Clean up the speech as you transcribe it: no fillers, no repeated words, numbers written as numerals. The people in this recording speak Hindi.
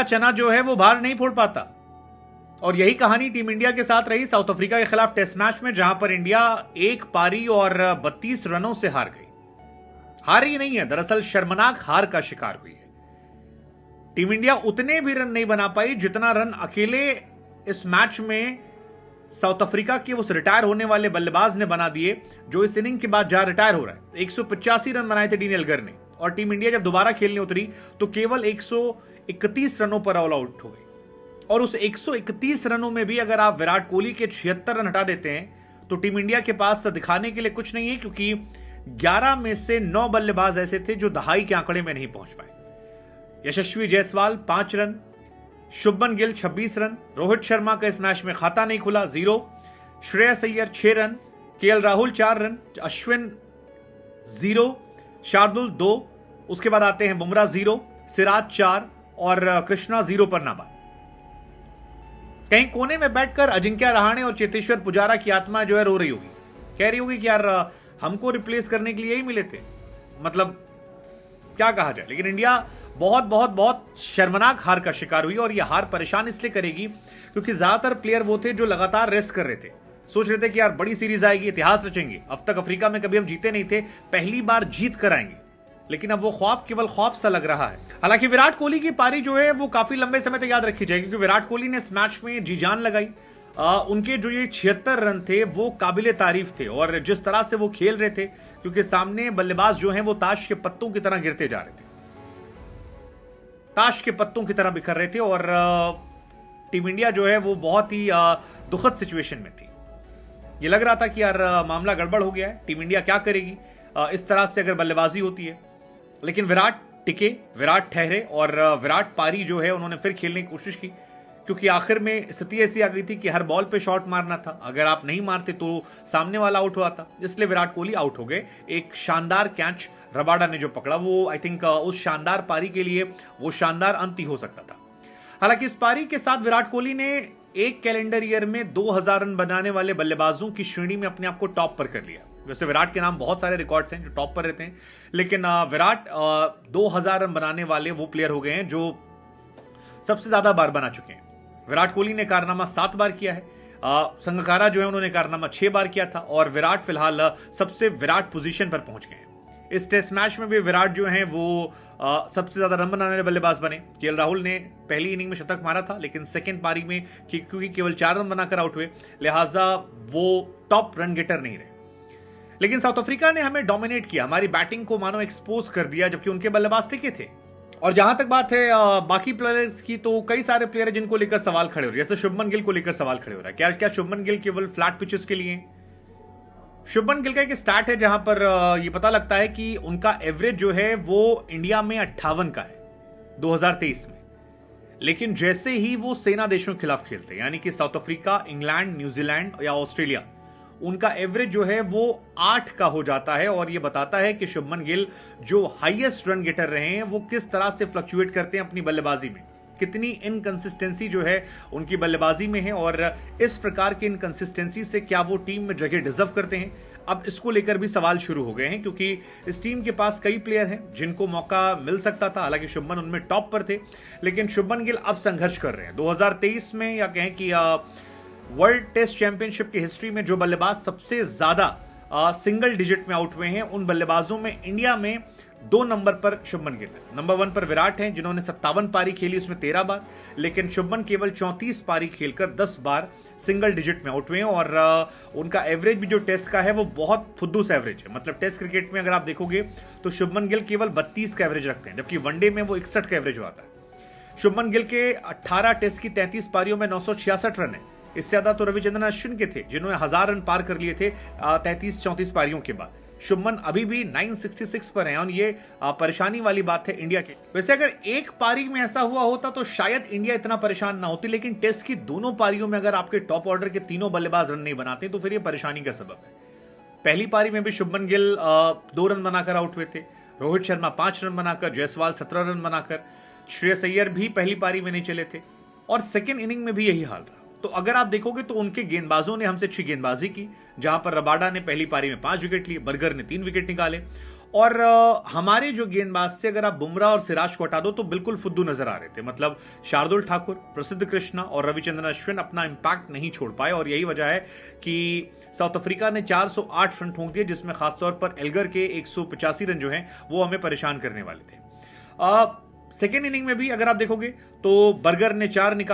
चना जो है वो बाहर नहीं फोड़ पाता। और यही कहानी टीम इंडिया के साथ रही साउथ अफ्रीका के खिलाफ टेस्ट मैच में, जहां पर इंडिया एक पारी और 32 रनों से हार गई। हार ही नहीं है, दरअसल शर्मनाक हार का शिकार हुई है। टीम इंडिया उतने भी रन नहीं बना पाई जितना रन अकेले इस मैच में साउथ अफ्रीका के उस रिटायर होने वाले बल्लेबाज ने बना दिए, जो इस इनिंग के बाद जहां रिटायर हो रहा है। 185 रन बनाए थे डीन एल्गर ने, और टीम इंडिया जब दोबारा खेलने उतरी तो केवल 131 रनों पर ऑल आउट हो गई। और उस 131 रनों में भी अगर आप विराट कोहली के 76 रन हटा देते हैं तो टीम इंडिया के पास दिखाने के लिए कुछ नहीं है, क्योंकि 11 में से 9 बल्लेबाज ऐसे थे जो दहाई के आंकड़े में नहीं पहुंच पाए। यशस्वी जायसवाल 5 रन, शुभमन गिल 26 रन, रोहित शर्मा का इस मैच में खाता नहीं खुला 0, Shreyas Iyer 6 run, KL Rahul 4 run, Ashwin 0, Shardul 2, उसके बाद आते हैं बुमराह 0, सिराज 4 और कृष्णा 0 पर नाबाद। कहीं कोने में बैठकर अजिंक्य रहाणे और चेतेश्वर पुजारा की आत्मा जो है रो रही होगी, कह रही होगी कि यार हमको रिप्लेस करने के लिए ही मिले थे, मतलब क्या कहा जाए। लेकिन इंडिया बहुत बहुत बहुत शर्मनाक हार का शिकार हुई, और यह हार परेशान इसलिए करेगी क्योंकि ज्यादातर प्लेयर वो थे जो लगातार रेस्ट कर रहे थे, सोच रहे थे कि यार बड़ी सीरीज आएगी, इतिहास रचेंगे, अब तक अफ्रीका में कभी हम जीते नहीं थे, पहली बार जीत कर आएंगे। लेकिन अब वो ख्वाब केवल ख्वाब सा लग रहा है। हालांकि विराट कोहली की पारी जो है वो काफी लंबे समय तक याद रखी जाएगी, क्योंकि विराट कोहली ने इस मैच में जी जान लगाई। उनके जो ये 76 रन थे वो काबिले तारीफ थे, और जिस तरह से वो खेल रहे थे, क्योंकि सामने बल्लेबाज जो हैं वो ताश के पत्तों की तरह गिरते जा रहे थे, ताश के पत्तों की तरह बिखर रहे थे, और टीम इंडिया जो है वो बहुत ही दुखद सिचुएशन में थी। ये लग रहा था कि यार मामला गड़बड़ हो गया है, टीम इंडिया क्या करेगी इस तरह से अगर बल्लेबाजी होती है। लेकिन विराट टिके, विराट ठहरे, और विराट पारी जो है उन्होंने फिर खेलने की कोशिश की, क्योंकि आखिर में स्थिति ऐसी आ गई थी कि हर बॉल पे शॉट मारना था, अगर आप नहीं मारते तो सामने वाला आउट हुआ था, इसलिए विराट कोहली आउट हो गए। एक शानदार कैच रबाडा ने जो पकड़ा, वो आई थिंक उस शानदार पारी के लिए वो शानदार अंत ही हो सकता था। हालांकि इस पारी के साथ विराट कोहली ने एक कैलेंडर ईयर में 2000 रन बनाने वाले बल्लेबाजों की श्रेणी में अपने आप को टॉप पर कर लिया। वैसे विराट के नाम बहुत सारे रिकॉर्ड्स हैं जो टॉप पर रहते हैं, लेकिन विराट 2000 रन बनाने वाले वो प्लेयर हो गए हैं जो सबसे ज्यादा बार बना चुके हैं। विराट कोहली ने कारनामा 7 बार किया है, संगकारा जो है उन्होंने कारनामा 6 बार किया था, और विराट फिलहाल सबसे विराट पोजीशन पर पहुंच गए हैं। इस टेस्ट मैच में भी विराट जो है वो सबसे ज्यादा रन बनाने वाले बल्लेबाज बने। केएल राहुल ने पहली इनिंग में शतक मारा था, लेकिन सेकेंड पारी में क्योंकि केवल 4 रन बनाकर आउट हुए, लिहाजा वो टॉप रन गेटर नहीं रहे। लेकिन साउथ अफ्रीका ने हमें डोमिनेट किया, हमारी बैटिंग को मानो एक्सपोज कर दिया, जबकि उनके बल्लेबाज टिके थे। और जहां तक बात है बाकी प्लेयर्स की, तो कई सारे प्लेयर जिनको लेकर सवाल खड़े हो रहे हैं, जैसे शुभमन गिल को लेकर सवाल खड़े हो रहा है। क्या शुभमन गिल केवल फ्लैट पिचेस के लिए? शुभमन गिल का एक स्टैट है जहां पर ये पता लगता है कि उनका एवरेज जो है वो इंडिया में 58 का है 2023 में, लेकिन जैसे ही वो सेना देशों के खिलाफ खेलते हैं, यानी कि साउथ अफ्रीका, इंग्लैंड, न्यूजीलैंड या ऑस्ट्रेलिया, उनका एवरेज जो है वो 8 का हो जाता है। और ये बताता है कि शुभमन गिल जो हाईएस्ट रन गेटर रहे हैं वो किस तरह से फ्लक्चुएट करते हैं अपनी बल्लेबाजी में, कितनी इनकंसिस्टेंसी जो है उनकी बल्लेबाजी में है, और इस प्रकार की इनकंसिस्टेंसी से क्या वो टीम में जगह डिजर्व करते हैं। अब इसको लेकर भी सवाल शुरू हो गए हैं, क्योंकि इस टीम के पास कई प्लेयर हैं जिनको मौका मिल सकता था, हालांकि शुभमन उनमें टॉप पर थे, लेकिन शुभमन गिल अब संघर्ष कर रहे हैं। 2023 में, या कहें कि वर्ल्ड टेस्ट चैंपियनशिप की हिस्ट्री में जो बल्लेबाज सबसे ज्यादा सिंगल डिजिट में आउट हुए हैं, उन बल्लेबाजों में इंडिया में 2 नंबर पर शुभमन गिल है। नंबर 1 पर विराट हैं जिन्होंने 57 पारी खेली, उसमें 13 बार, लेकिन शुभमन केवल 34 पारी खेलकर 10 बार सिंगल डिजिट में आउट हुए हैं। और उनका एवरेज भी जो टेस्ट का है वो बहुत फुद्दूस एवरेज है। मतलब टेस्ट क्रिकेट में अगर आप देखोगे तो शुभमन गिल केवल 32 का एवरेज रखते हैं, जबकि वनडे में वो 61 का एवरेज आता है। शुभमन गिल के 18 टेस्ट की 33 पारियों में 966 रन है, इससे ज्यादा तो रविचंद्रन अश्विन के थे जिन्होंने 1000 रन पार कर लिए थे 33-34 पारियों के बाद। शुभमन अभी भी 966 पर हैं, और ये परेशानी वाली बात है इंडिया की। वैसे अगर एक पारी में ऐसा हुआ होता तो शायद इंडिया इतना परेशान ना होती, लेकिन टेस्ट की दोनों पारियों में अगर आपके टॉप ऑर्डर के तीनों बल्लेबाज रन नहीं बनाते तो फिर ये परेशानी का सबब है। पहली पारी में भी शुभमन गिल 2 रन बनाकर आउट हुए थे, रोहित शर्मा 5 रन बनाकर, जायसवाल 17 रन बनाकर, श्रेयस अय्यर भी पहली पारी में नहीं चले थे, और सेकेंड इनिंग में भी यही हाल रहा। तो अगर आप देखोगे तो उनके गेंदबाजों ने हमसे अच्छी गेंदबाजी की, जहां पर रबाडा ने पहली पारी में 5 विकेट लिए, बर्गर ने 3 विकेट निकाले, और हमारे जो गेंदबाज थे, अगर आप बुमराह और सिराज को हटा दो तो बिल्कुल फुद्दू नजर आ रहे थे। मतलब शार्दुल ठाकुर, प्रसिद्ध कृष्णा और रविचंद्रन अश्विन अपना इंपैक्ट नहीं छोड़ पाए, और यही वजह है कि साउथ अफ्रीका ने 408 रन ठोंक दिए, जिसमें खासतौर पर एल्गर के 185 रन जो हैं वो हमें परेशान करने वाले थे। सेकेंड इनिंग में भी अगर आप देखोगे तो बर्गर ने 4 निकाले।